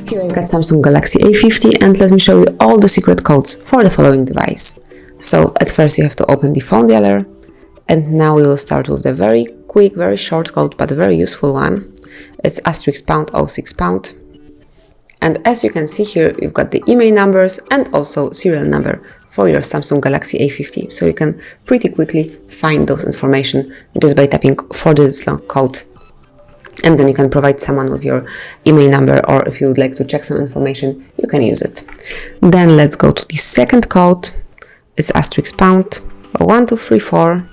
Here I've got Samsung Galaxy A50 and let me show you all the secret codes for the following device. So at first you have to open the phone dialer, and now we will start with the very quick, very short code but very useful one. It's *#06#. And as you can see here, you've got the IMEI numbers and also serial number for your Samsung Galaxy A50. So you can pretty quickly find those information just by tapping 4-digit long code. And then you can provide someone with your IMEI number, or if you would like to check some information, you can use it. Then let's go to the second code. It's *#1234#.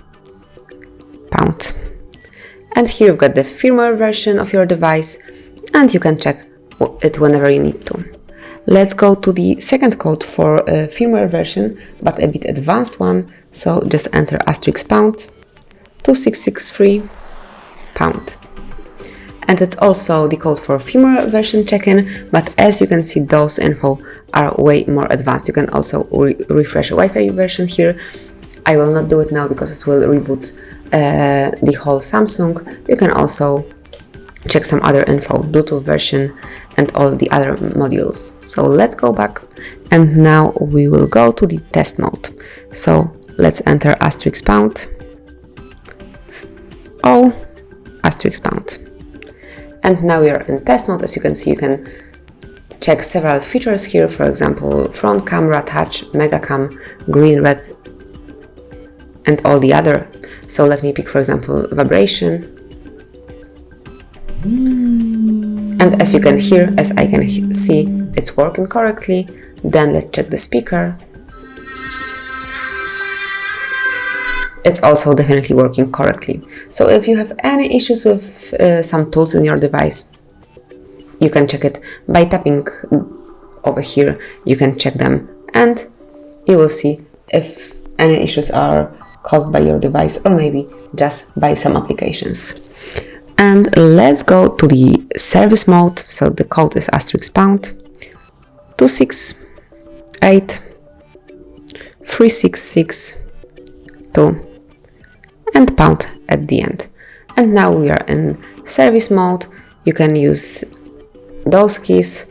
And here you've got the firmware version of your device, and you can check it whenever you need to. Let's go to the second code for a firmware version, but a bit advanced one. So just enter *2663#. And it's also the code for firmware version check-in, but as you can see, those info are way more advanced. You can also refresh Wi-Fi version here. I will not do it now because it will reboot the whole Samsung. You can also check some other info, Bluetooth version and all the other modules. So let's go back, and now we will go to the test mode. So let's enter *O**. And now we are in test mode. As you can see, you can check several features here, for example, front camera, touch, mega cam, green, red, and all the other. So let me pick, for example, vibration. And as you can hear, as I can see, it's working correctly. Then let's check the speaker. It's also definitely working correctly. So if you have any issues with some tools in your device, you can check it by tapping over here. You can check them and you will see if any issues are caused by your device or maybe just by some applications. And let's go to the service mode. So the code is *2683662 and pound at the end. And now we are in service mode. You can use those keys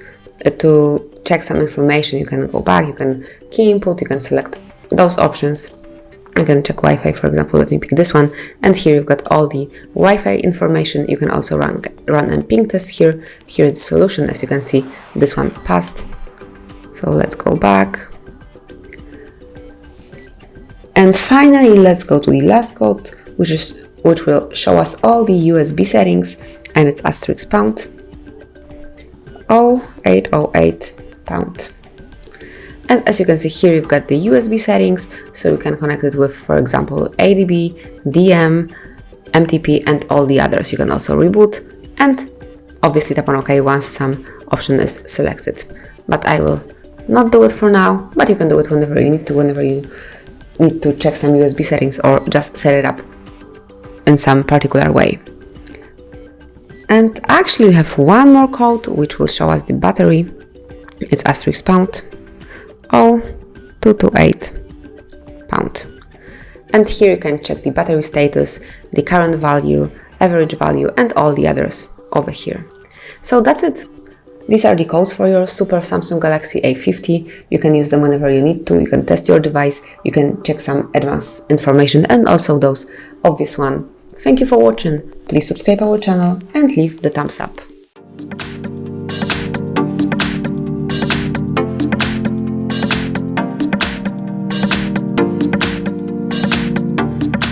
to check some information. You can go back, you can key input, you can select those options. You can check Wi-Fi, for example. Let me pick this one, and here you've got all the Wi-Fi information. You can also run a ping test here. Here's the solution. As you can see, this one passed. So let's go back. And finally, let's go to the last code, which will show us all the USB settings, and it's *0808#. And as you can see here, you've got the USB settings, so you can connect it with, for example, ADB, DM, MTP, and all the others. You can also reboot and obviously tap on OK once some option is selected. But I will not do it for now, but you can do it whenever you need to check some USB settings or just set it up in some particular way. And actually we have one more code which will show us the battery. It's *0228#. And here you can check the battery status, the current value, average value, and all the others over here. So that's it. These are the codes for your super Samsung Galaxy A50. You can use them whenever you need to. You can test your device, you can check some advanced information and also those obvious one. Thank you for watching. Please subscribe our channel and leave the thumbs up.